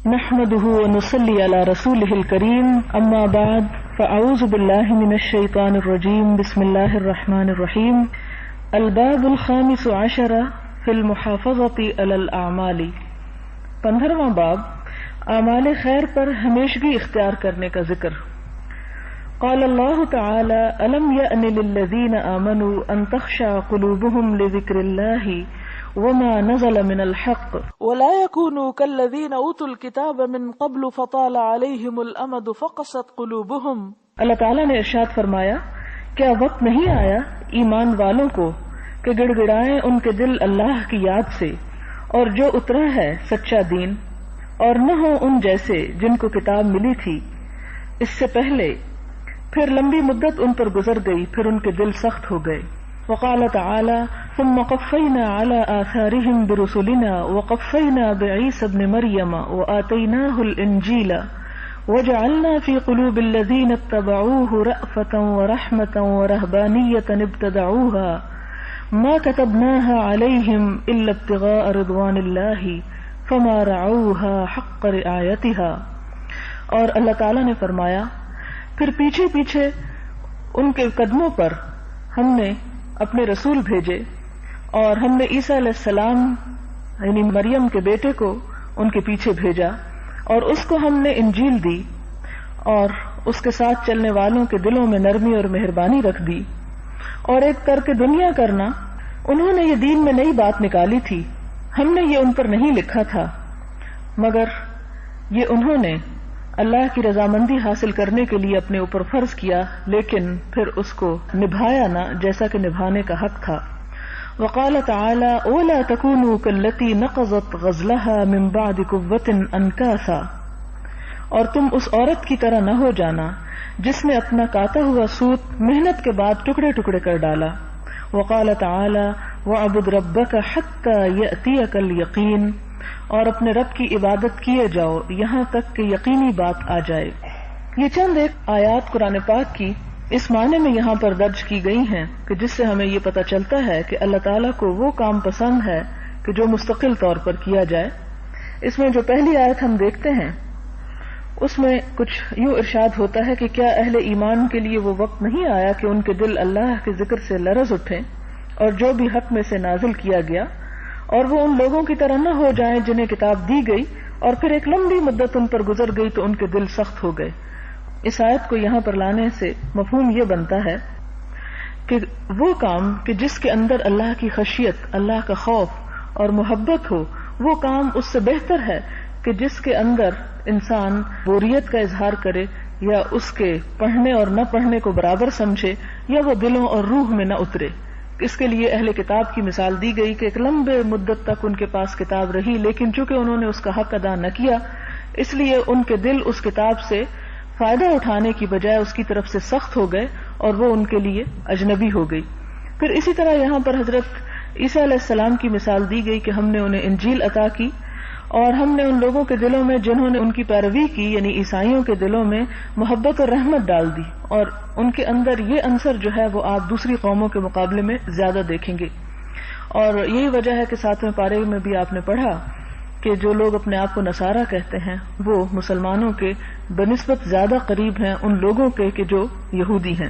نحمده ونصلي على رسوله الكريم اما بعد فاعوذ بالله من الشيطان الرجيم بسم الله الرحمن الرحيم الباب الخامس عشر في المحافظة على الاعمال 15واں باب اعمال خیر پر ہمیشگی اختیار کرنے کا ذکر۔ قال اللہ تعالی الم یأن للذین آمنوا ان تخشع قلوبهم لذکر اللہ وما نزل من الحق ولا يكونوا كالذين اوتوا الكتاب من قبل فطال عليهم الامد فقست قلوبهم۔ اللہ تعالیٰ نے ارشاد فرمایا، کیا وقت نہیں آیا ایمان والوں کو کہ گڑ گڑائیں ان کے دل اللہ کی یاد سے اور جو اترا ہے سچا دین، اور نہ ہو ان جیسے جن کو کتاب ملی تھی اس سے پہلے، پھر لمبی مدت ان پر گزر گئی، پھر ان کے دل سخت ہو گئے۔ وقال تعالی ثم قفینا علی آثارهم برسلنا وقفینا بعیسی ابن مریم وآتیناہ الانجیل وجعلنا في قلوب الذین اتبعوه رأفة ورحمة ورهبانیة ابتدعوها ما كتبناها علیہم الا ابتغاء رضوان اللہ فما رعوها حق رعایتها۔ اور اللہ تعالی نے فرمایا، پھر پیچھے پیچھے ان کے قدموں پر ہم نے اپنے رسول بھیجے، اور ہم نے عیسیٰ علیہ السلام یعنی مریم کے بیٹے کو ان کے پیچھے بھیجا، اور اس کو ہم نے انجیل دی اور اس کے ساتھ چلنے والوں کے دلوں میں نرمی اور مہربانی رکھ دی، اور ایک ترک دنیا کرنا، انہوں نے یہ دین میں نئی بات نکالی تھی، ہم نے یہ ان پر نہیں لکھا تھا، مگر یہ انہوں نے اللہ کی رضامندی حاصل کرنے کے لیے اپنے اوپر فرض کیا، لیکن پھر اس کو نبھایا نہ جیسا کہ نبھانے کا حق تھا۔ وقال تعالی ولا تكونوا كالتي نقضت غزلها من بعد قوة انكاثا، اور تم اس عورت کی طرح نہ ہو جانا جس نے اپنا کاتا ہوا سوت محنت کے بعد ٹکڑے ٹکڑے کر ڈالا۔ وقال تعالی واعبد ربك حتى يأتيك اليقين، اور اپنے رب کی عبادت کیے جاؤ یہاں تک کہ یقینی بات آ جائے۔ یہ چند ایک آیات قرآن پاک کی اس معنی میں یہاں پر درج کی گئی ہیں کہ جس سے ہمیں یہ پتہ چلتا ہے کہ اللہ تعالیٰ کو وہ کام پسند ہے کہ جو مستقل طور پر کیا جائے۔ اس میں جو پہلی آیت ہم دیکھتے ہیں اس میں کچھ یوں ارشاد ہوتا ہے کہ کیا اہل ایمان کے لیے وہ وقت نہیں آیا کہ ان کے دل اللہ کے ذکر سے لرز اٹھیں اور جو بھی حق میں سے نازل کیا گیا، اور وہ ان لوگوں کی طرح نہ ہو جائیں جنہیں کتاب دی گئی اور پھر ایک لمبی مدت ان پر گزر گئی تو ان کے دل سخت ہو گئے۔ اس آیت کو یہاں پر لانے سے مفہوم یہ بنتا ہے کہ وہ کام کہ جس کے اندر اللہ کی خشیت، اللہ کا خوف اور محبت ہو، وہ کام اس سے بہتر ہے کہ جس کے اندر انسان بوریت کا اظہار کرے یا اس کے پڑھنے اور نہ پڑھنے کو برابر سمجھے یا وہ دلوں اور روح میں نہ اترے۔ اس کے لیے اہل کتاب کی مثال دی گئی کہ ایک لمبے مدت تک ان کے پاس کتاب رہی، لیکن چونکہ انہوں نے اس کا حق ادا نہ کیا، اس لیے ان کے دل اس کتاب سے فائدہ اٹھانے کی بجائے اس کی طرف سے سخت ہو گئے اور وہ ان کے لیے اجنبی ہو گئی۔ پھر اسی طرح یہاں پر حضرت عیسیٰ علیہ السلام کی مثال دی گئی کہ ہم نے انہیں انجیل عطا کی، اور ہم نے ان لوگوں کے دلوں میں جنہوں نے ان کی پیروی کی یعنی عیسائیوں کے دلوں میں محبت اور رحمت ڈال دی، اور ان کے اندر یہ عنصر جو ہے وہ آپ دوسری قوموں کے مقابلے میں زیادہ دیکھیں گے۔ اور یہی وجہ ہے کہ 7ویں پارے میں بھی آپ نے پڑھا کہ جو لوگ اپنے آپ کو نصارہ کہتے ہیں وہ مسلمانوں کے بنسبت زیادہ قریب ہیں ان لوگوں کے کہ جو یہودی ہیں۔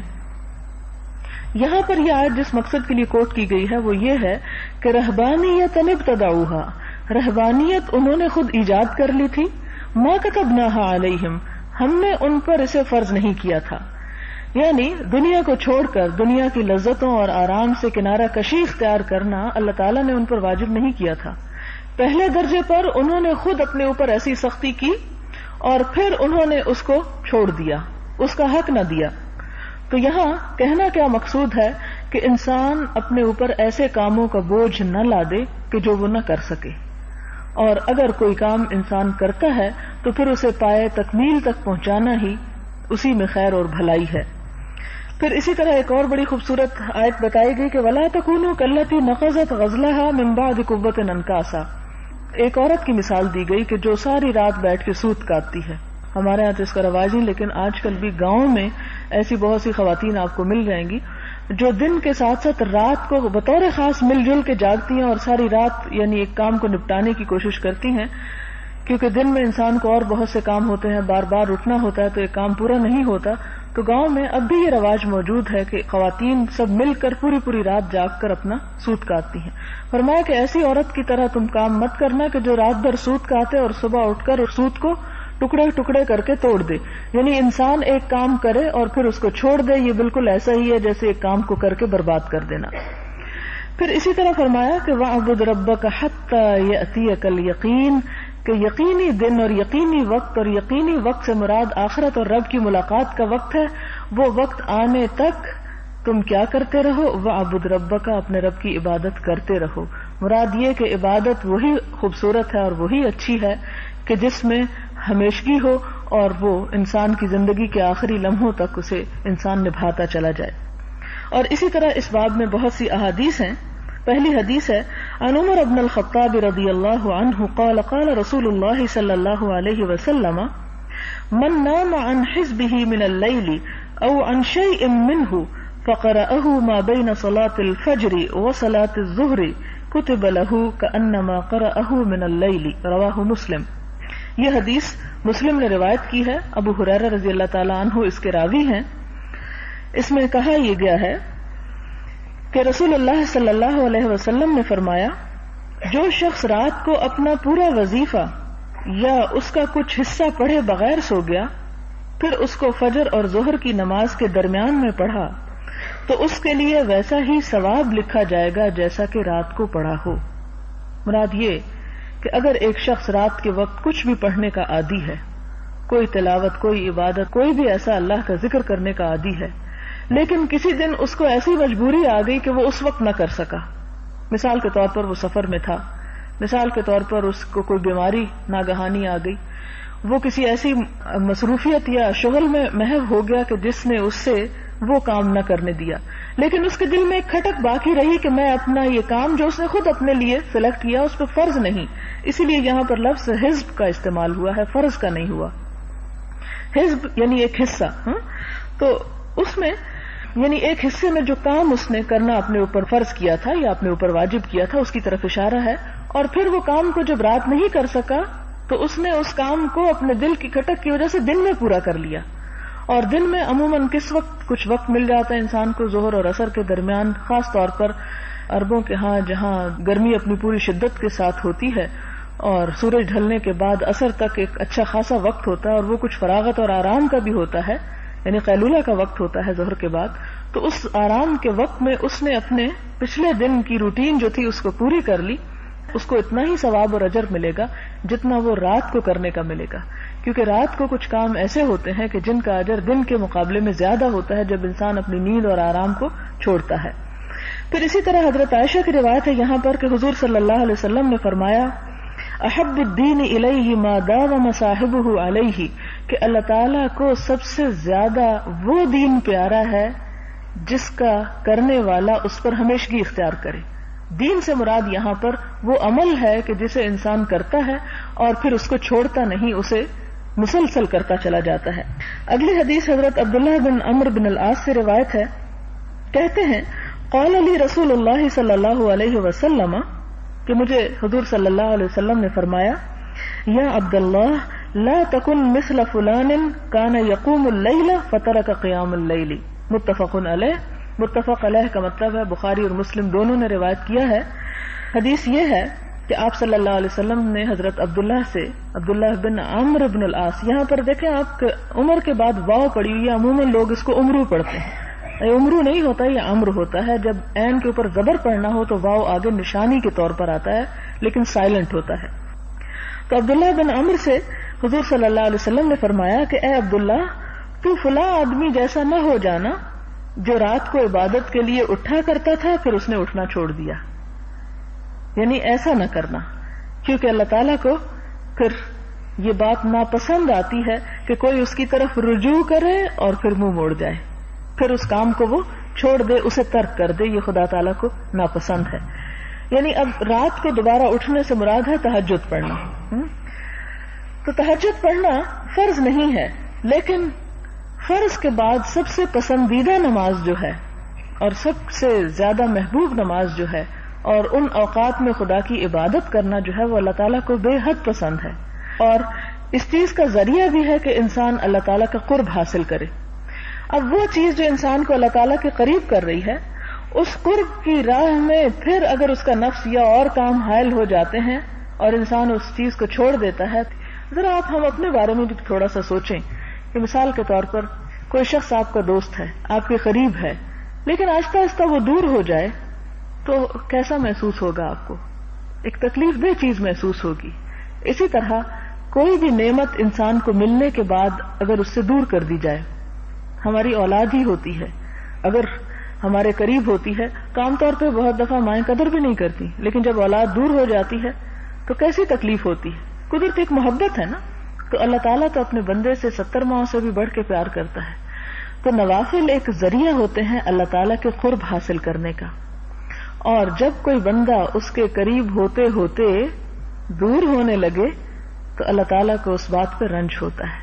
یہاں پر یہ آیت جس مقصد کے لیے کوٹ کی گئی ہے وہ یہ ہے کہ رہبانیت ابتدعوها، رہبانیت انہوں نے خود ایجاد کر لی تھی، ما کتبناها علیہم، ہم نے ان پر اسے فرض نہیں کیا تھا، یعنی دنیا کو چھوڑ کر دنیا کی لذتوں اور آرام سے کنارہ کشی اختیار کرنا اللہ تعالیٰ نے ان پر واجب نہیں کیا تھا۔ پہلے درجے پر انہوں نے خود اپنے اوپر ایسی سختی کی اور پھر انہوں نے اس کو چھوڑ دیا، اس کا حق نہ دیا۔ تو یہاں کہنا کیا مقصود ہے کہ انسان اپنے اوپر ایسے کاموں کا بوجھ نہ لا دے کہ جو وہ نہ کر سکے، اور اگر کوئی کام انسان کرتا ہے تو پھر اسے پائے تکمیل تک پہنچانا ہی اسی میں خیر اور بھلائی ہے۔ پھر اسی طرح ایک اور بڑی خوبصورت آیت بتائی گئی کہ وَلَا تَكُونُوا كَالَّتِي نَقَضَتْ غَزْلَهَا مِن بَعْدِ قُوَّةٍ أَنْكَاثًا، ایک عورت کی مثال دی گئی کہ جو ساری رات بیٹھ کے سوت کاٹتی ہے۔ ہمارے یہاں تو اس کا رواج نہیں، لیکن آج کل بھی گاؤں میں ایسی بہت سی خواتین آپ کو مل جائیں گی جو دن کے ساتھ ساتھ رات کو بطور خاص مل جل کے جاگتی ہیں اور ساری رات یعنی ایک کام کو نپٹانے کی کوشش کرتی ہیں۔ کیونکہ دن میں انسان کو اور بہت سے کام ہوتے ہیں، بار بار اٹھنا ہوتا ہے تو ایک کام پورا نہیں ہوتا. تو گاؤں میں اب بھی یہ رواج موجود ہے کہ خواتین سب مل کر پوری رات جاگ کر اپنا سوت کاٹتی ہیں. فرمایا کہ ایسی عورت کی طرح تم کام مت کرنا کہ جو رات بھر سوت کاٹے اور صبح اٹھ کر اور سوت کو ٹکڑے ٹکڑے کر کے توڑ دے. یعنی انسان ایک کام کرے اور پھر اس کو چھوڑ دے، یہ بالکل ایسا ہی ہے جیسے ایک کام کو کر کے برباد کر دینا. پھر اسی طرح فرمایا کہ وَاعْبُدْ رَبَّكَ حَتَّى يَأْتِيَكَ الْيَقِينُ، کہ یقینی دن اور یقینی وقت، اور یقینی وقت سے مراد آخرت اور رب کی ملاقات کا وقت ہے، وہ وقت آنے تک تم کیا کرتے رہو؟ وَاعْبُدْ رَبَّكَ، اپنے رب کی عبادت کرتے رہو. مراد یہ کہ عبادت وہی خوبصورت ہے اور وہی اچھی ہے کہ جس میں ہمیشگی ہو اور وہ انسان کی زندگی کے آخری لمحوں تک اسے انسان نبھاتا چلا جائے. اور اسی طرح اس باب میں بہت سی احادیث ہیں. پہلی حدیث ہے عن عمر بن الخطاب رضی اللہ عنہ قال قال رسول اللہ صلی اللہ علیہ وسلم من نام عن حزبه من اللیل او عن شیء منه فقرأه ما بین صلاة الفجر وصلاة الظہر کتب له کأنما قرأه من اللیل. رواہ مسلم. یہ حدیث مسلم نے روایت کی ہے. ابو ہریرہ رضی اللہ تعالی عنہ اس کے راوی ہیں. اس میں کہا یہ گیا ہے کہ رسول اللہ صلی اللہ علیہ وسلم نے فرمایا جو شخص رات کو اپنا پورا وظیفہ یا اس کا کچھ حصہ پڑھے بغیر سو گیا پھر اس کو فجر اور ظہر کی نماز کے درمیان میں پڑھا تو اس کے لیے ویسا ہی ثواب لکھا جائے گا جیسا کہ رات کو پڑھا ہو. مراد یہ کہ اگر ایک شخص رات کے وقت کچھ بھی پڑھنے کا عادی ہے، کوئی تلاوت، کوئی عبادت، کوئی بھی ایسا اللہ کا ذکر کرنے کا عادی ہے، لیکن کسی دن اس کو ایسی مجبوری آ گئی کہ وہ اس وقت نہ کر سکا، مثال کے طور پر وہ سفر میں تھا، مثال کے طور پر اس کو کوئی بیماری ناگہانی آ گئی، وہ کسی ایسی مصروفیت یا شغل میں محو ہو گیا کہ جس نے اس سے وہ کام نہ کرنے دیا، لیکن اس کے دل میں ایک کھٹک باقی رہی کہ میں اپنا یہ کام جو اس نے خود اپنے لیے سلیکٹ کیا اس پہ فرض نہیں، اسی لیے یہاں پر لفظ حزب کا استعمال ہوا ہے، فرض کا نہیں ہوا. حزب یعنی ایک حصہ. تو اس میں یعنی ایک حصے میں جو کام اس نے کرنا اپنے اوپر فرض کیا تھا یا اپنے اوپر واجب کیا تھا اس کی طرف اشارہ ہے، اور پھر وہ کام کو جب رات نہیں کر سکا تو اس نے اس کام کو اپنے دل کی کھٹک کی وجہ سے دن میں پورا کر لیا. اور دن میں عموماً کس وقت کچھ وقت مل جاتا ہے انسان کو، ظہر اور عصر کے درمیان، خاص طور پر عربوں کے ہاں جہاں گرمی اپنی پوری شدت کے ساتھ ہوتی ہے اور سورج ڈھلنے کے بعد عصر تک ایک اچھا خاصا وقت ہوتا ہے اور وہ کچھ فراغت اور آرام کا بھی ہوتا ہے، یعنی قیلولہ کا وقت ہوتا ہے ظہر کے بعد. تو اس آرام کے وقت میں اس نے اپنے پچھلے دن کی روٹین جو تھی اس کو پوری کر لی. اس کو اتنا ہی ثواب اور اجر ملے گا جتنا وہ رات کو کرنے کا ملے گا، کیونکہ رات کو کچھ کام ایسے ہوتے ہیں کہ جن کا اجر دن کے مقابلے میں زیادہ ہوتا ہے جب انسان اپنی نیند اور آرام کو چھوڑتا ہے. پھر اسی طرح حضرت عائشہ کی روایت ہے یہاں پر کہ حضور صلی اللہ علیہ وسلم نے فرمایا احب الدین الیہ ما داوم صاحبہ علیہ، کہ اللہ تعالیٰ کو سب سے زیادہ وہ دین پیارا ہے جس کا کرنے والا اس پر ہمیشگی اختیار کرے. دین سے مراد یہاں پر وہ عمل ہے کہ جسے انسان کرتا ہے اور پھر اس کو چھوڑتا نہیں، اسے مسلسل کرتا چلا جاتا ہے. اگلی حدیث حضرت عبداللہ بن عمرو بن العاص سے روایت ہے. کہتے ہیں قال لی رسول اللہ صلی اللہ علیہ وسلم، کہ مجھے حضور صلی اللہ علیہ وسلم نے فرمایا یا عبداللہ لا تکن مثل فلان کان یقوم اللیل فترک قیام اللیل. متفق علیہ. متفق علیہ کا مطلب ہے بخاری اور مسلم دونوں نے روایت کیا ہے. حدیث یہ ہے کہ آپ صلی اللہ علیہ وسلم نے حضرت عبداللہ سے، عبداللہ بن عمرو بن العاص، یہاں پر دیکھیں آپ عمر کے بعد واو پڑی ہوئی ہے، عموماً لوگ اس کو عمرو پڑھتے ہیں، یہ عمرو نہیں ہوتا، یہ عمرو ہوتا ہے. جب عین کے اوپر زبر پڑھنا ہو تو واو آگے نشانی کے طور پر آتا ہے لیکن سائلنٹ ہوتا ہے. تو عبداللہ بن عمرو سے حضور صلی اللہ علیہ وسلم نے فرمایا کہ اے عبداللہ تو فلاں آدمی جیسا نہ ہو جانا جو رات کو عبادت کے لیے اٹھا کرتا تھا پھر اس نے اٹھنا چھوڑ دیا. یعنی ایسا نہ کرنا، کیونکہ اللہ تعالیٰ کو پھر یہ بات ناپسند آتی ہے کہ کوئی اس کی طرف رجوع کرے اور پھر منہ موڑ جائے، پھر اس کام کو وہ چھوڑ دے، اسے ترک کر دے. یہ خدا تعالیٰ کو ناپسند ہے. یعنی اب رات کو دوبارہ اٹھنے سے مراد ہے تہجد پڑھنا. تو تہجد پڑھنا فرض نہیں ہے، لیکن فرض کے بعد سب سے پسندیدہ نماز جو ہے اور سب سے زیادہ محبوب نماز جو ہے اور ان اوقات میں خدا کی عبادت کرنا جو ہے وہ اللہ تعالیٰ کو بے حد پسند ہے. اور اس چیز کا ذریعہ بھی ہے کہ انسان اللہ تعالیٰ کا قرب حاصل کرے. اب وہ چیز جو انسان کو اللہ تعالیٰ کے قریب کر رہی ہے، اس قرب کی راہ میں پھر اگر اس کا نفس یا اور کام حائل ہو جاتے ہیں اور انسان اس چیز کو چھوڑ دیتا ہے. ذرا ہم اپنے بارے میں بھی تھوڑا سا سوچیں کہ مثال کے طور پر کوئی شخص آپ کا دوست ہے، آپ کے قریب ہے، لیکن آہستہ آہستہ وہ دور ہو جائے تو کیسا محسوس ہوگا؟ آپ کو ایک تکلیف دہ چیز محسوس ہوگی. اسی طرح کوئی بھی نعمت انسان کو ملنے کے بعد اگر اس سے دور کر دی جائے، ہماری اولاد ہی ہوتی ہے، اگر ہمارے قریب ہوتی ہے تو عام طور پہ بہت دفعہ مائیں قدر بھی نہیں کرتی، لیکن جب اولاد دور ہو جاتی ہے تو کیسی تکلیف ہوتی ہے. قدرت ایک محبت ہے نا، تو اللہ تعالیٰ تو اپنے بندے سے 70 ماؤں سے بھی بڑھ کے پیار کرتا ہے. تو نوافل ایک ذریعہ ہوتے ہیں اللہ تعالیٰ کے قرب حاصل کرنے کا، اور جب کوئی بندہ اس کے قریب ہوتے ہوتے دور ہونے لگے تو اللہ تعالیٰ کو اس بات پہ رنج ہوتا ہے.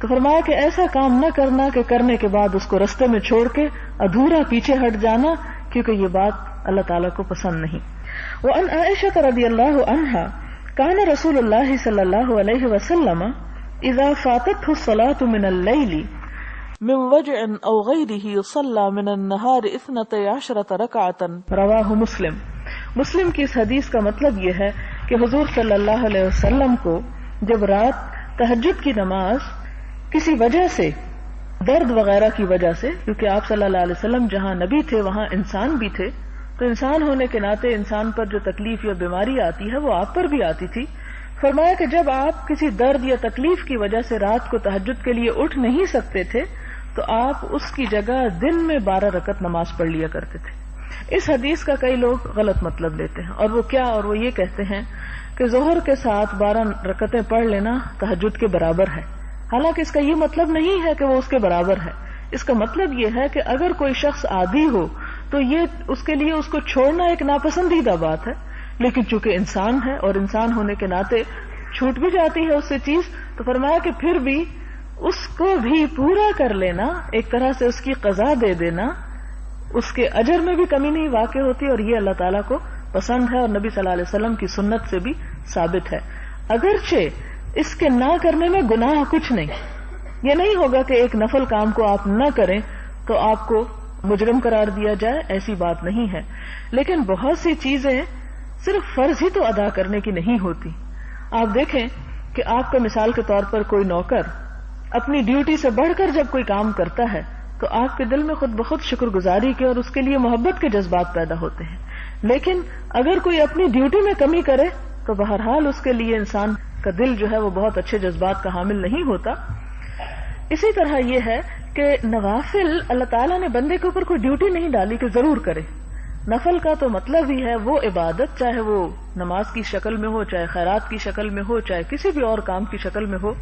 تو فرمایا کہ ایسا کام نہ کرنا کہ کرنے کے بعد اس کو رستے میں چھوڑ کے ادھورا پیچھے ہٹ جانا، کیونکہ یہ بات اللہ تعالیٰ کو پسند نہیں. وعن عائشة رضی اللہ عنہا كان رسول اللہ صلی اللہ علیہ وسلم اذا فاتته الصلاة من الليل من وجع او غیره صلى من النهار 12 ركعة رواہ مسلم. مسلم کی اس حدیث کا مطلب یہ ہے کہ حضور صلی اللہ علیہ وسلم کو جب رات تہجد کی نماز کسی وجہ سے، درد وغیرہ کی وجہ سے، کیونکہ آپ صلی اللہ علیہ وسلم جہاں نبی تھے وہاں انسان بھی تھے، تو انسان ہونے کے ناطے انسان پر جو تکلیف یا بیماری آتی ہے وہ آپ پر بھی آتی تھی. فرمایا کہ جب آپ کسی درد یا تکلیف کی وجہ سے رات کو تہجد کے لیے اٹھ نہیں سکتے تھے تو آپ اس کی جگہ دن میں 12 رکعت نماز پڑھ لیا کرتے تھے. اس حدیث کا کئی لوگ غلط مطلب لیتے ہیں، اور وہ کیا؟ اور وہ یہ کہتے ہیں کہ ظہر کے ساتھ 12 رکعتیں پڑھ لینا تہجد کے برابر ہے. حالانکہ اس کا یہ مطلب نہیں ہے کہ وہ اس کے برابر ہے. اس کا مطلب یہ ہے کہ اگر کوئی شخص عادی ہو تو یہ اس کے لیے اس کو چھوڑنا ایک ناپسندیدہ بات ہے، لیکن چونکہ انسان ہے اور انسان ہونے کے ناطے چھوٹ بھی جاتی ہے اس سے چیز، تو فرمایا کہ پھر بھی اس کو بھی پورا کر لینا، ایک طرح سے اس کی قضا دے دینا، اس کے اجر میں بھی کمی نہیں واقع ہوتی، اور یہ اللہ تعالیٰ کو پسند ہے اور نبی صلی اللہ علیہ وسلم کی سنت سے بھی ثابت ہے. اگرچہ اس کے نہ کرنے میں گناہ کچھ نہیں، یہ نہیں ہوگا کہ ایک نفل کام کو آپ نہ کریں تو آپ کو مجرم قرار دیا جائے، ایسی بات نہیں ہے. لیکن بہت سی چیزیں صرف فرض ہی تو ادا کرنے کی نہیں ہوتی. آپ دیکھیں کہ آپ کا مثال کے طور پر کوئی نوکر اپنی ڈیوٹی سے بڑھ کر جب کوئی کام کرتا ہے تو آپ کے دل میں خود بخود شکر گزاری کے اور اس کے لیے محبت کے جذبات پیدا ہوتے ہیں. لیکن اگر کوئی اپنی ڈیوٹی میں کمی کرے تو بہرحال اس کے لیے انسان کا دل جو ہے وہ بہت اچھے جذبات کا حامل نہیں ہوتا. اسی طرح یہ ہے کہ نوافل اللہ تعالیٰ نے بندے کے اوپر کوئی ڈیوٹی نہیں ڈالی کہ ضرور کرے. نفل کا تو مطلب ہی ہے وہ عبادت، چاہے وہ نماز کی شکل میں ہو، چاہے خیرات کی شکل میں ہو، چاہے کسی بھی اور کام کی شکل میں ہو،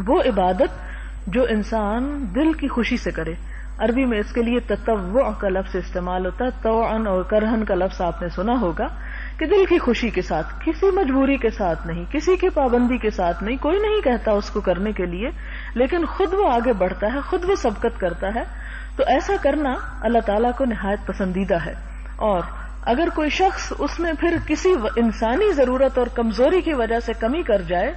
وہ عبادت جو انسان دل کی خوشی سے کرے. عربی میں اس کے لیے تطوع کا لفظ استعمال ہوتا ہے. طوعن اور کرہن کا لفظ آپ نے سنا ہوگا کہ دل کی خوشی کے ساتھ، کسی مجبوری کے ساتھ نہیں، کسی کی پابندی کے ساتھ نہیں، کوئی نہیں کہتا اس کو کرنے کے لیے، لیکن خود وہ آگے بڑھتا ہے، خود وہ سبقت کرتا ہے. تو ایسا کرنا اللہ تعالیٰ کو نہایت پسندیدہ ہے. اور اگر کوئی شخص اس میں پھر کسی انسانی ضرورت اور کمزوری کی وجہ سے کمی کر جائے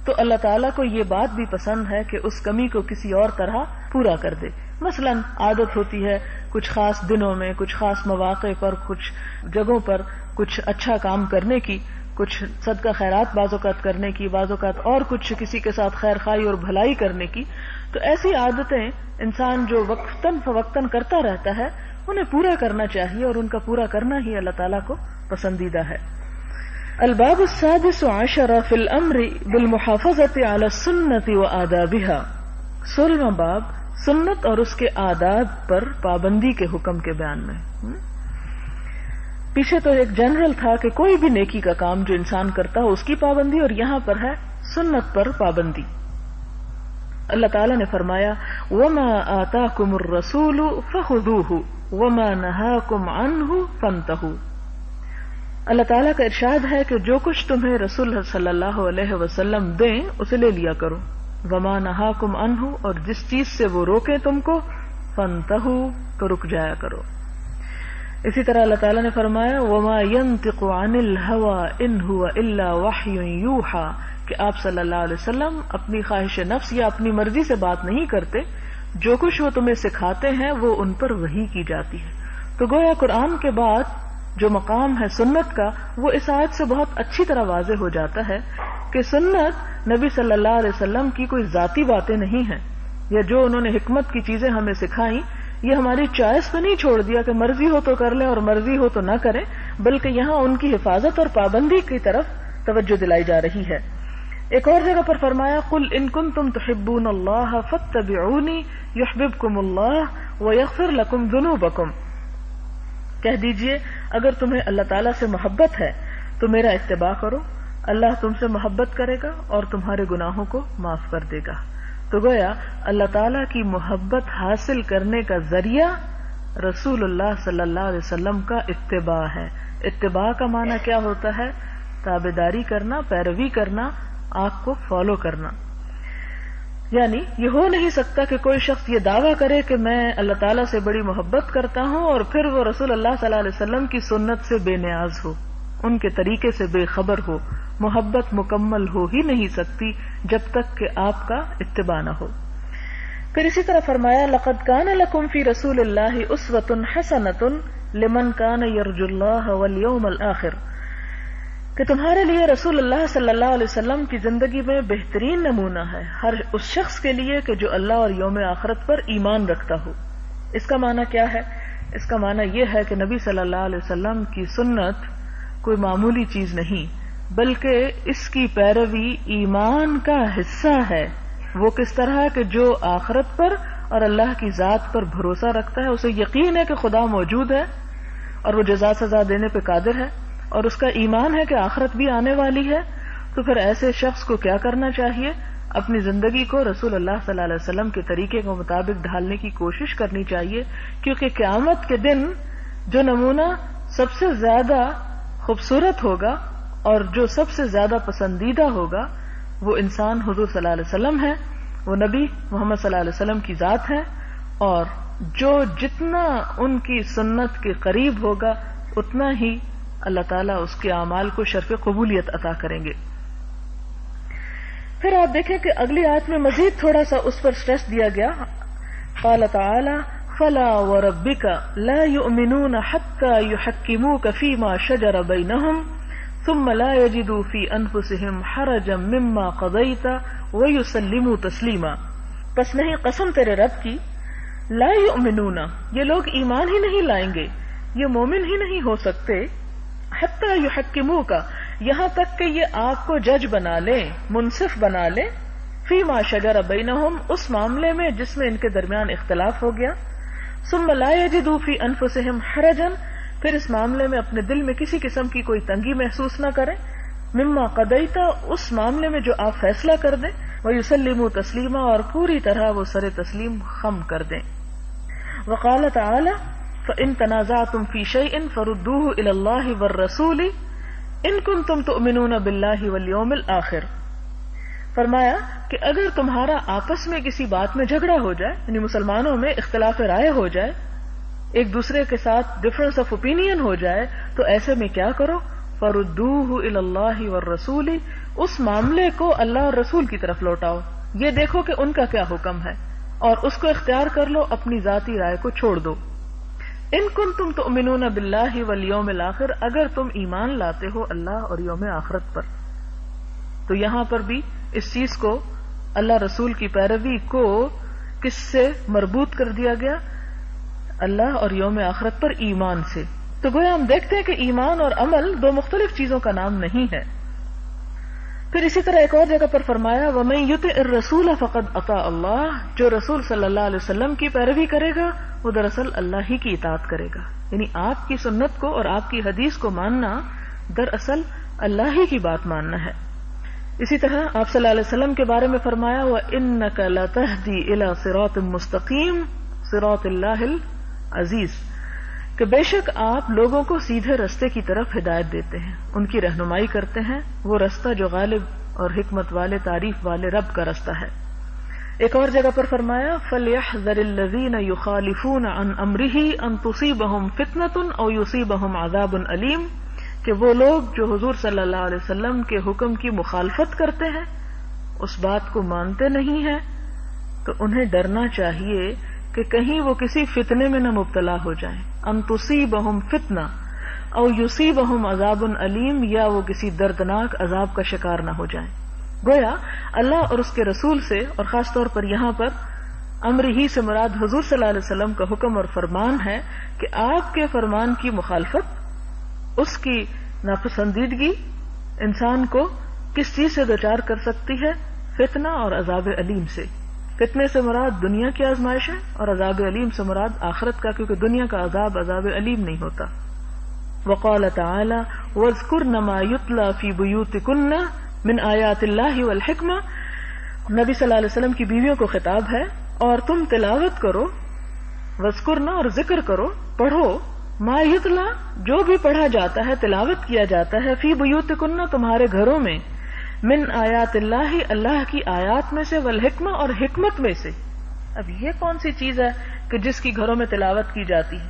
تو اللہ تعالیٰ کو یہ بات بھی پسند ہے کہ اس کمی کو کسی اور طرح پورا کر دے. مثلا عادت ہوتی ہے کچھ خاص دنوں میں، کچھ خاص مواقع پر، کچھ جگہوں پر کچھ اچھا کام کرنے کی، کچھ صدقہ خیرات بعض اوقات کرنے کی، بعض اوقات اور کچھ کسی کے ساتھ خیر خواہی اور بھلائی کرنے کی. تو ایسی عادتیں انسان جو وقتاً فوقتاً کرتا رہتا ہے انہیں پورا کرنا چاہیے، اور ان کا پورا کرنا ہی اللہ تعالیٰ کو پسندیدہ ہے. الباب السادس عشر فی الامر بالمحافظة على السنة وآدابها. 16واں باب سنت اور اس کے آداب پر پابندی کے حکم کے بیان میں. پیچھے تو ایک جنرل تھا کہ کوئی بھی نیکی کا کام جو انسان کرتا ہو اس کی پابندی، اور یہاں پر ہے سنت پر پابندی. اللہ تعالیٰ نے فرمایا وَمَا آتَاكُمُ الرَّسُولُ فَخُذُوهُ وَمَا نَهَاكُمْ عَنْهُ فَانْتَهُوا. اللہ تعالیٰ کا ارشاد ہے کہ جو کچھ تمہیں رسول صلی اللہ علیہ وسلم دیں اسے لے لیا کرو. وَمَا نَهَاكُمْ عَنْهُ، اور جس چیز سے وہ روکیں تم کو، فَانْتَهُوا، تو رک جایا کرو. اسی طرح اللہ تعالیٰ نے فرمایا وَمَا يَنْطِقُ عَنِ الْهَوَىٰ إِنْ هُوَ إِلَّا وَحْيٌ يُوحَىٰ، کہ آپ صلی اللہ علیہ وسلم اپنی خواہش نفس یا اپنی مرضی سے بات نہیں کرتے، جو کچھ وہ تمہیں سکھاتے ہیں وہ ان پر وحی کی جاتی ہے۔ تو گویا قرآن کے بعد جو مقام ہے سنت کا، وہ اس آیت سے بہت اچھی طرح واضح ہو جاتا ہے کہ سنت نبی صلی اللہ علیہ وسلم کی کوئی ذاتی باتیں نہیں ہیں، یا جو انہوں نے حکمت کی چیزیں ہمیں سکھائیں یہ ہماری چوائس پہ نہیں چھوڑ دیا کہ مرضی ہو تو کر لیں اور مرضی ہو تو نہ کریں، بلکہ یہاں ان کی حفاظت اور پابندی کی طرف توجہ دلائی جا رہی ہے۔ ایک اور جگہ پر فرمایا قل ان کنتم تحبون اللہ فاتبعونی یحببکم اللہ ویغفر لکم ذنوبکم، کہہ دیجئے اگر تمہیں اللہ تعالیٰ سے محبت ہے تو میرا اتباع کرو، اللہ تم سے محبت کرے گا اور تمہارے گناہوں کو معاف کر دے گا۔ تو گویا اللہ تعالیٰ کی محبت حاصل کرنے کا ذریعہ رسول اللہ صلی اللہ علیہ وسلم کا اتباع ہے۔ اتباع کا معنی کیا ہوتا ہے؟ تابعداری کرنا، پیروی کرنا، آپ کو فالو کرنا۔ یعنی یہ ہو نہیں سکتا کہ کوئی شخص یہ دعویٰ کرے کہ میں اللہ تعالیٰ سے بڑی محبت کرتا ہوں اور پھر وہ رسول اللہ صلی اللہ علیہ وسلم کی سنت سے بے نیاز ہو، ان کے طریقے سے بے خبر ہو۔ محبت مکمل ہو ہی نہیں سکتی جب تک کہ آپ کا اتباع نہ ہو۔ پھر اسی طرح فرمایا لقد کان لکم فی رسول اللہ اسوۃ حسنۃ لمن کان یرجو اللہ والیوم الآخر، کہ تمہارے لیے رسول اللہ صلی اللہ علیہ وسلم کی زندگی میں بہترین نمونہ ہے ہر اس شخص کے لیے کہ جو اللہ اور یوم آخرت پر ایمان رکھتا ہو۔ اس کا معنی کیا ہے؟ اس کا معنی یہ ہے کہ نبی صلی اللہ علیہ وسلم کی سنت کوئی معمولی چیز نہیں، بلکہ اس کی پیروی ایمان کا حصہ ہے۔ وہ کس طرح کہ جو آخرت پر اور اللہ کی ذات پر بھروسہ رکھتا ہے، اسے یقین ہے کہ خدا موجود ہے اور وہ جزا سزا دینے پہ قادر ہے، اور اس کا ایمان ہے کہ آخرت بھی آنے والی ہے، تو پھر ایسے شخص کو کیا کرنا چاہیے؟ اپنی زندگی کو رسول اللہ صلی اللہ علیہ وسلم کے طریقے کے مطابق ڈھالنے کی کوشش کرنی چاہیے، کیونکہ قیامت کے دن جو نمونہ سب سے زیادہ خوبصورت ہوگا اور جو سب سے زیادہ پسندیدہ ہوگا وہ انسان حضور صلی اللہ علیہ وسلم ہے، وہ نبی محمد صلی اللہ علیہ وسلم کی ذات ہے، اور جو جتنا ان کی سنت کے قریب ہوگا اتنا ہی اللہ تعالیٰ اس کے اعمال کو شرف قبولیت عطا کریں گے۔ پھر آپ دیکھیں کہ اگلی آیت میں مزید تھوڑا سا اس پر سٹریس دیا گیا، قال تعالی فلا وربک لا یؤمنون حتی یحکموک فیما شجر بینہم ثم لا یجدوا فی انفسہم حرجا مما قضیت ویسلموا تسلیما، پس نہیں قسم تیرے رب کی، لا یؤمنون، یہ لوگ ایمان ہی نہیں لائیں گے، یہ مومن ہی نہیں ہو سکتے، حتی یحکموک، یہاں تک کہ یہ آپ کو جج بنا لیں، منصف بنا لیں، فیما شجر بینہم، اس معاملے میں جس میں ان کے درمیان اختلاف ہو گیا، ثم لا یجدوا فی انفسہم حرجا، پھر اس معاملے میں اپنے دل میں کسی قسم کی کوئی تنگی محسوس نہ کریں، مما قضیت، اس معاملے میں جو آپ فیصلہ کر دیں، ویسلموا تسلیما، اور پوری طرح وہ سر تسلیم خم کر دیں۔ وقال تعالی فَإِن تَنَازَعْتُمْ فِي شَيْءٍ فَرُدُّوهُ إِلَى اللَّهِ وَالرَّسُولِ إِن كُنتُمْ تُؤْمِنُونَ بِاللَّهِ وَالْيَوْمِ الْآخِرِ، فرمایا کہ اگر تمہارا آپس میں کسی بات میں جھگڑا ہو جائے، یعنی مسلمانوں میں اختلاف رائے ہو جائے، ایک دوسرے کے ساتھ ڈفرنس آف اوپینین ہو جائے، تو ایسے میں کیا کرو؟ فَرُدُّوهُ إِلَى اللَّهِ وَالرَّسُولِ، اس معاملے کو اللہ اور رسول کی طرف لوٹاؤ، یہ دیکھو کہ ان کا کیا حکم ہے اور اس کو اختیار کر لو، اپنی ذاتی رائے کو چھوڑ دو۔ ان کنتم تؤمنون باللہ والیوم الآخر، اگر تم ایمان لاتے ہو اللہ اور یوم آخرت پر، تو یہاں پر بھی اس چیز کو اللہ رسول کی پیروی کو کس سے مربوط کر دیا گیا؟ اللہ اور یوم آخرت پر ایمان سے۔ تو گویا ہم دیکھتے ہیں کہ ایمان اور عمل دو مختلف چیزوں کا نام نہیں ہے۔ پھر اسی طرح ایک اور جگہ پر فرمایا وَمَن يُطِعِ الرَّسُولَ فَقَدْ أَطَاعَ اللَّهَ، جو رسول صلی اللہ علیہ وسلم کی پیروی کرے گا وہ دراصل اللہ ہی کی اطاعت کرے گا، یعنی آپ کی سنت کو اور آپ کی حدیث کو ماننا دراصل اللہ ہی کی بات ماننا ہے۔ اسی طرح آپ صلی اللہ علیہ وسلم کے بارے میں فرمایا وَإِنَّكَ لَتَهْدِي إِلَى صِرَاطٍ مُسْتَقِيمٍ صِرَاطِ اللَّهِ الْعَزِيزِ، کہ بے شک آپ لوگوں کو سیدھے رستے کی طرف ہدایت دیتے ہیں، ان کی رہنمائی کرتے ہیں، وہ رستہ جو غالب اور حکمت والے تعریف والے رب کا رستہ ہے۔ ایک اور جگہ پر فرمایا فَلْيَحْذَرِ الَّذِينَ يُخَالِفُونَ عَنْ أَمْرِهِ أَن تُصِيبَهُمْ فِتْنَةٌ أَوْ يُصِيبَهُمْ عَذَابٌ أَلِيمٌ، کہ وہ لوگ جو حضور صلی اللہ علیہ وسلم کے حکم کی مخالفت کرتے ہیں، اس بات کو مانتے نہیں ہیں، تو انہیں ڈرنا چاہیے کہ کہیں وہ کسی فتنے میں نہ مبتلا ہو جائیں، ان تصیبہم فتنہ او یصیبہم عذاب علیم، یا وہ کسی دردناک عذاب کا شکار نہ ہو جائیں۔ گویا اللہ اور اس کے رسول سے، اور خاص طور پر یہاں پر امر ہی سے مراد حضور صلی اللہ علیہ وسلم کا حکم اور فرمان ہے کہ آپ کے فرمان کی مخالفت، اس کی ناپسندیدگی انسان کو کس چیز سے دوچار کر سکتی ہے؟ فتنہ اور عذاب علیم سے۔ فتنے سے مراد دنیا کی آزمائش ہے، اور عذاب علیم سے مراد آخرت کا، کیونکہ دنیا کا عذاب عذاب علیم نہیں ہوتا۔ وقال تعالی وَاذْكُرْنَ مَا يُتْلَى فِي بُيُوتِكُنَّ مِنْ آیات اللہ والحکمہ، نبی صلی اللہ علیہ وسلم کی بیویوں کو خطاب ہے، اور تم تلاوت کرو، وذکرنا اور ذکر کرو، پڑھو، ما یتلا جو بھی پڑھا جاتا ہے، تلاوت کیا جاتا ہے، فی بیوتکن تمہارے گھروں میں، من آیات اللہ اللہ کی آیات میں سے، والحکمہ اور حکمت میں سے۔ اب یہ کون سی چیز ہے کہ جس کی گھروں میں تلاوت کی جاتی ہے؟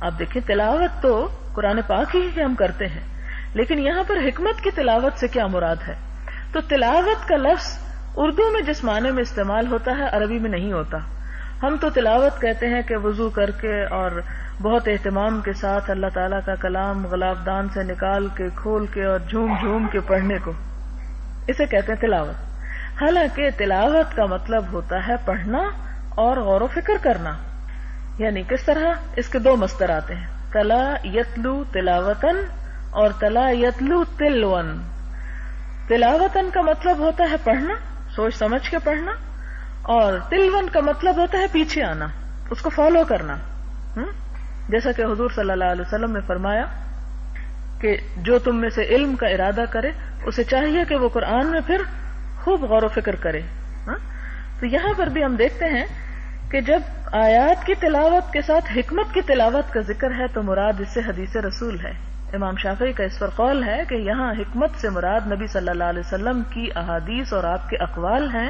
آپ دیکھیں تلاوت تو قرآن پاک ہی ہم کرتے ہیں، لیکن یہاں پر حکمت کی تلاوت سے کیا مراد ہے؟ تو تلاوت کا لفظ اردو میں جس معنی میں استعمال ہوتا ہے عربی میں نہیں ہوتا۔ ہم تو تلاوت کہتے ہیں کہ وضو کر کے اور بہت اہتمام کے ساتھ اللہ تعالیٰ کا کلام غلاف دان سے نکال کے کھول کے اور جھوم جھوم کے پڑھنے کو، اسے کہتے ہیں تلاوت۔ حالانکہ تلاوت کا مطلب ہوتا ہے پڑھنا اور غور و فکر کرنا۔ یعنی کس طرح؟ اس کے دو مصدر آتے ہیں، تلا یتلو تلاوتن اور تلا یتلو تلون۔ تلاوتن کا مطلب ہوتا ہے پڑھنا، سوچ سمجھ کے پڑھنا، اور تلون کا مطلب ہوتا ہے پیچھے آنا، اس کو فالو کرنا۔ جیسا کہ حضور صلی اللہ علیہ وسلم نے فرمایا کہ جو تم میں سے علم کا ارادہ کرے اسے چاہیے کہ وہ قرآن میں پھر خوب غور و فکر کرے۔ تو یہاں پر بھی ہم دیکھتے ہیں کہ جب آیات کی تلاوت کے ساتھ حکمت کی تلاوت کا ذکر ہے تو مراد اس سے حدیث رسول ہے۔ امام شافعی کا اس پر قول ہے کہ یہاں حکمت سے مراد نبی صلی اللہ علیہ وسلم کی احادیث اور آپ کے اقوال ہیں،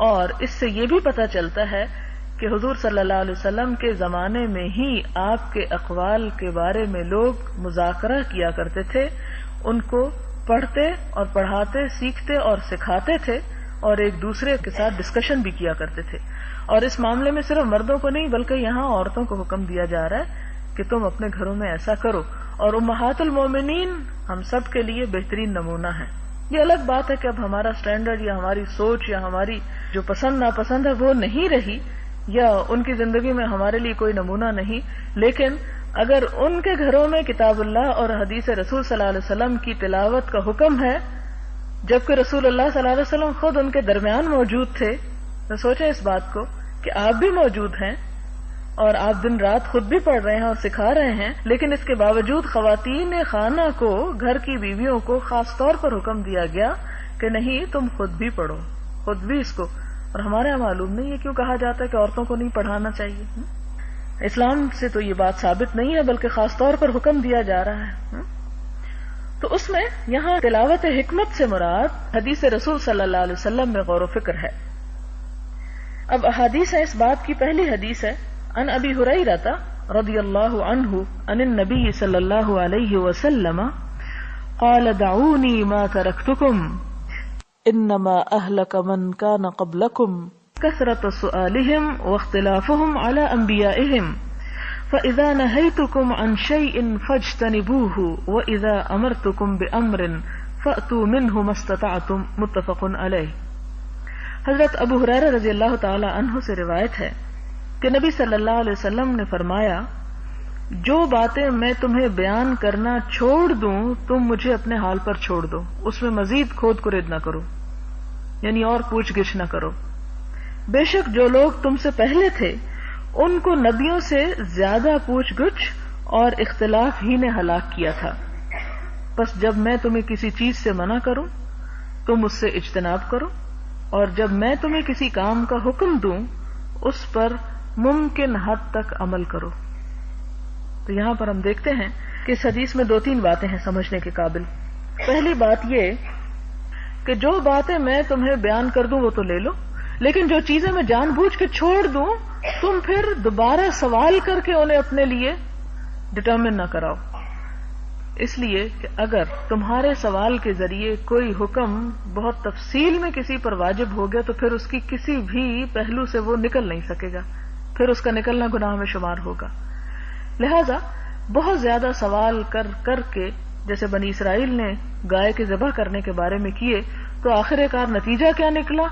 اور اس سے یہ بھی پتہ چلتا ہے کہ حضور صلی اللہ علیہ وسلم کے زمانے میں ہی آپ کے اقوال کے بارے میں لوگ مذاکرہ کیا کرتے تھے، ان کو پڑھتے اور پڑھاتے، سیکھتے اور سکھاتے تھے، اور ایک دوسرے کے ساتھ ڈسکشن بھی کیا کرتے تھے۔ اور اس معاملے میں صرف مردوں کو نہیں بلکہ یہاں عورتوں کو حکم دیا جا رہا ہے کہ تم اپنے گھروں میں ایسا کرو، اور امہات المومنین ہم سب کے لیے بہترین نمونہ ہیں۔ یہ الگ بات ہے کہ اب ہمارا سٹینڈرڈ یا ہماری سوچ یا ہماری جو پسند ناپسند ہے وہ نہیں رہی، یا ان کی زندگی میں ہمارے لیے کوئی نمونہ نہیں، لیکن اگر ان کے گھروں میں کتاب اللہ اور حدیث رسول صلی اللہ علیہ وسلم کی تلاوت کا حکم ہے، جبکہ رسول اللہ صلی اللہ علیہ وسلم خود ان کے درمیان موجود تھے، تو سوچیں اس بات کو کہ آپ بھی موجود ہیں اور آپ دن رات خود بھی پڑھ رہے ہیں اور سکھا رہے ہیں، لیکن اس کے باوجود خواتین خانہ کو، گھر کی بیویوں کو خاص طور پر حکم دیا گیا کہ نہیں تم خود بھی پڑھو، خود بھی اس کو۔ اور ہمارے یہاں معلوم نہیں ہے کیوں کہا جاتا ہے کہ عورتوں کو نہیں پڑھانا چاہیے۔ اسلام سے تو یہ بات ثابت نہیں ہے، بلکہ خاص طور پر حکم دیا جا رہا ہے۔ تو اس میں یہاں تلاوت حکمت سے مراد حدیث رسول صلی اللہ علیہ وسلم میں غور و فکر ہے۔ اب احادیث ہے، اس بات کی پہلی حدیث ہے عن ابی ہریرہ رضی اللہ عنہ عن النبی صلی اللہ علیہ وسلم قال دعونی ما ترکتکم انما اہلک من کان قبلکم کثرت سؤالہم واختلافہم علی انبیائہم فاذا نہیتکم عن شیء فاجتنبوہ واذا امرتکم بامر فأتوا منہ ما استطعتم، متفق علیہ۔ حضرت ابو ہریرہ رضی اللہ تعالی عنہ سے روایت ہے کہ نبی صلی اللہ علیہ وسلم نے فرمایا، جو باتیں میں تمہیں بیان کرنا چھوڑ دوں تم مجھے اپنے حال پر چھوڑ دو، اس میں مزید کھود کرید نہ کرو، یعنی اور پوچھ گچھ نہ کرو۔ بے شک جو لوگ تم سے پہلے تھے ان کو نبیوں سے زیادہ پوچھ گچھ اور اختلاف ہی نے ہلاک کیا تھا، بس جب میں تمہیں کسی چیز سے منع کروں تم اس سے اجتناب کرو، اور جب میں تمہیں کسی کام کا حکم دوں اس پر ممکن حد تک عمل کرو۔ تو یہاں پر ہم دیکھتے ہیں کہ اس حدیث میں 2-3 باتیں ہیں سمجھنے کے قابل۔ پہلی بات یہ کہ جو باتیں میں تمہیں بیان کر دوں وہ تو لے لو، لیکن جو چیزیں میں جان بوجھ کے چھوڑ دوں تم پھر دوبارہ سوال کر کے انہیں اپنے لیے ڈٹرمن نہ کراؤ۔ اس لیے کہ اگر تمہارے سوال کے ذریعے کوئی حکم بہت تفصیل میں کسی پر واجب ہو گیا تو پھر اس کی کسی بھی پہلو سے وہ نکل نہیں سکے گا، پھر اس کا نکلنا گناہ میں شمار ہوگا. لہذا بہت زیادہ سوال کر کر کے جیسے بنی اسرائیل نے گائے کے ذبح کرنے کے بارے میں کیے تو آخر کار نتیجہ کیا نکلا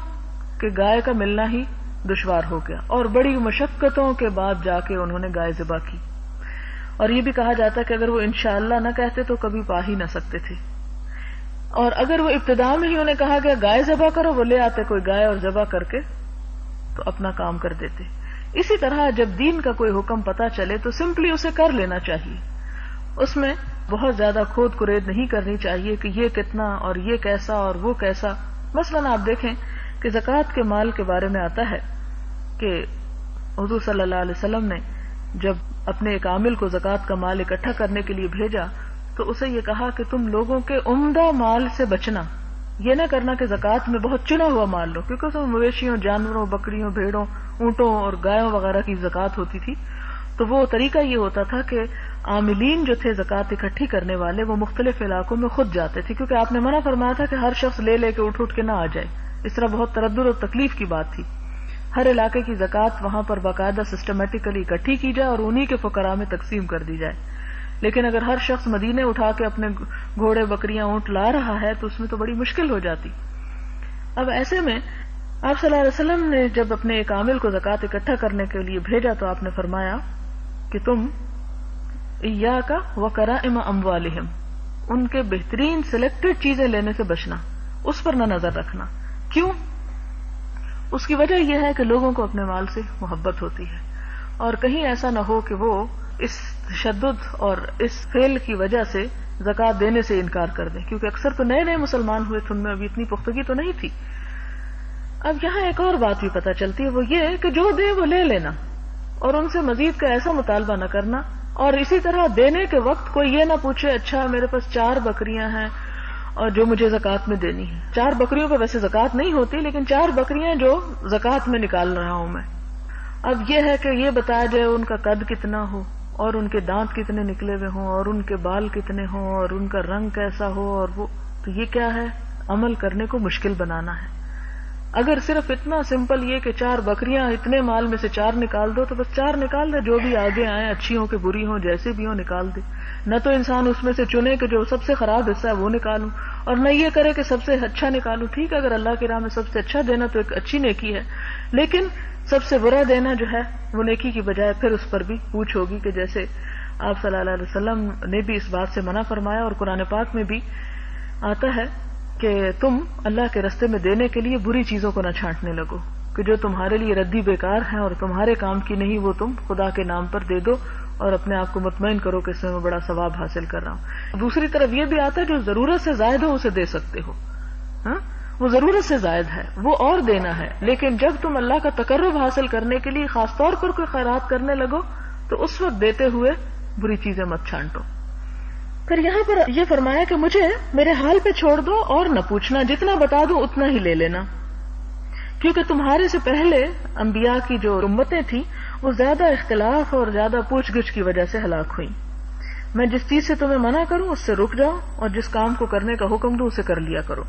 کہ گائے کا ملنا ہی دشوار ہو گیا، اور بڑی مشقتوں کے بعد جا کے انہوں نے گائے ذبح کی. اور یہ بھی کہا جاتا ہے کہ اگر وہ انشاءاللہ نہ کہتے تو کبھی پا ہی نہ سکتے تھے، اور اگر وہ ابتدا میں ہی انہیں کہا گیا گائے ذبح کرو، وہ لے آتے کوئی گائے اور ذبح کر کے تو اپنا کام کر دیتے. اسی طرح جب دین کا کوئی حکم پتہ چلے تو سمپلی اسے کر لینا چاہیے، اس میں بہت زیادہ کھود کرید نہیں کرنی چاہیے کہ یہ کتنا اور یہ کیسا اور وہ کیسا. مثلا آپ دیکھیں کہ زکوٰۃ کے مال کے بارے میں آتا ہے کہ حضور صلی اللہ علیہ وسلم نے جب اپنے ایک عامل کو زکوٰۃ کا مال اکٹھا کرنے کے لیے بھیجا تو اسے یہ کہا کہ تم لوگوں کے عمدہ مال سے بچنا، یہ نہ کرنا کہ زکوٰۃ میں بہت چنا ہوا مال لو، کیونکہ اس میں مویشیوں، جانوروں، بکریوں، بھیڑوں، اونٹوں اور گایوں وغیرہ کی زکوٰۃ ہوتی تھی. تو وہ طریقہ یہ ہوتا تھا کہ عاملین جو تھے زکوٰۃ اکٹھی کرنے والے وہ مختلف علاقوں میں خود جاتے تھے، کیونکہ آپ نے منع فرمایا تھا کہ ہر شخص لے لے کے اٹھ کے نہ آ جائے، اس طرح بہت تردد اور تکلیف کی بات تھی. ہر علاقے کی زکوٰۃ وہاں پر باقاعدہ سسٹمیٹیکلی اکٹھی کی جائے اور انہی کے فقراء میں تقسیم کر دی جائے. لیکن اگر ہر شخص مدینے اٹھا کے اپنے گھوڑے، بکریاں، اونٹ لا رہا ہے تو اس میں تو بڑی مشکل ہو جاتی. اب ایسے میں آپ صلی اللہ علیہ وسلم نے جب اپنے ایک عامل کو زکوٰۃ اکٹھا کرنے کے لیے بھیجا تو آپ نے فرمایا کہ تم ایاک وکرائم اموالہم، ان کے بہترین سلیکٹڈ چیزیں لینے سے بچنا، اس پر نہ نظر رکھنا. کیوں؟ اس کی وجہ یہ ہے کہ لوگوں کو اپنے مال سے محبت ہوتی ہے، اور کہیں ایسا نہ ہو کہ وہ اس تشدد اور اس فعل کی وجہ سے زکوٰۃ دینے سے انکار کر دیں، کیونکہ اکثر تو نئے نئے مسلمان ہوئے تھے، ان میں ابھی اتنی پختگی تو نہیں تھی. اب یہاں ایک اور بات بھی پتہ چلتی ہے، وہ یہ کہ جو دے وہ لے لینا اور ان سے مزید کا ایسا مطالبہ نہ کرنا. اور اسی طرح دینے کے وقت کوئی یہ نہ پوچھے اچھا میرے پاس 4 بکریاں ہیں اور جو مجھے زکوٰۃ میں دینی ہے. 4 بکریوں پہ ویسے زکوٰۃ نہیں ہوتی، لیکن 4 بکریاں جو زکوٰۃ میں نکال رہا ہوں میں. اب یہ ہے کہ یہ بتایا جائے ان کا قد کتنا ہو اور ان کے دانت کتنے نکلے ہوئے ہوں اور ان کے بال کتنے ہوں اور ان کا رنگ کیسا ہو، اور وہ تو یہ کیا ہے؟ عمل کرنے کو مشکل بنانا ہے. اگر صرف اتنا سمپل یہ کہ 4 بکریاں اتنے مال میں سے 4 نکال دو تو بس 4 نکال دے، جو بھی آگے آئیں، اچھی ہوں کہ بری ہوں، جیسے بھی ہوں نکال دے. نہ تو انسان اس میں سے چنے کہ جو سب سے خراب حصہ ہے وہ نکالوں، اور نہ یہ کرے کہ سب سے اچھا نکالوں. ٹھیک ہے، اگر اللہ کی راہ میں سب سے اچھا دینا تو ایک اچھی نیکی ہے، لیکن سب سے برا دینا جو ہے وہ نیکی کی بجائے پھر اس پر بھی پوچھ ہوگی، کہ جیسے آپ صلی اللہ علیہ وسلم نے بھی اس بات سے منع فرمایا، اور قرآن پاک میں بھی آتا ہے کہ تم اللہ کے رستے میں دینے کے لیے بری چیزوں کو نہ چھانٹنے لگو، کہ جو تمہارے لیے ردی بیکار ہیں اور تمہارے کام کی نہیں وہ تم خدا کے نام پر دے دو اور اپنے آپ کو مطمئن کرو کہ اس میں بڑا ثواب حاصل کر رہا ہوں. دوسری طرف یہ بھی آتا ہے جو ضرورت سے زائد ہو اسے دے سکتے ہو. ہاں، وہ ضرورت سے زائد ہے وہ اور دینا ہے، لیکن جب تم اللہ کا تقرب حاصل کرنے کے لیے خاص طور پر کوئی خیرات کرنے لگو تو اس وقت دیتے ہوئے بری چیزیں مت چھانٹو. پھر یہاں پر یہ فرمایا کہ مجھے میرے حال پہ چھوڑ دو اور نہ پوچھنا، جتنا بتا دوں اتنا ہی لے لینا، کیونکہ تمہارے سے پہلے انبیاء کی جو امتیں تھیں وہ زیادہ اختلاف اور زیادہ پوچھ گچھ کی وجہ سے ہلاک ہوئیں. میں جس چیز سے تمہیں منع کروں اس سے رک جاؤ، اور جس کام کو کرنے کا حکم دوں اسے کر لیا کرو.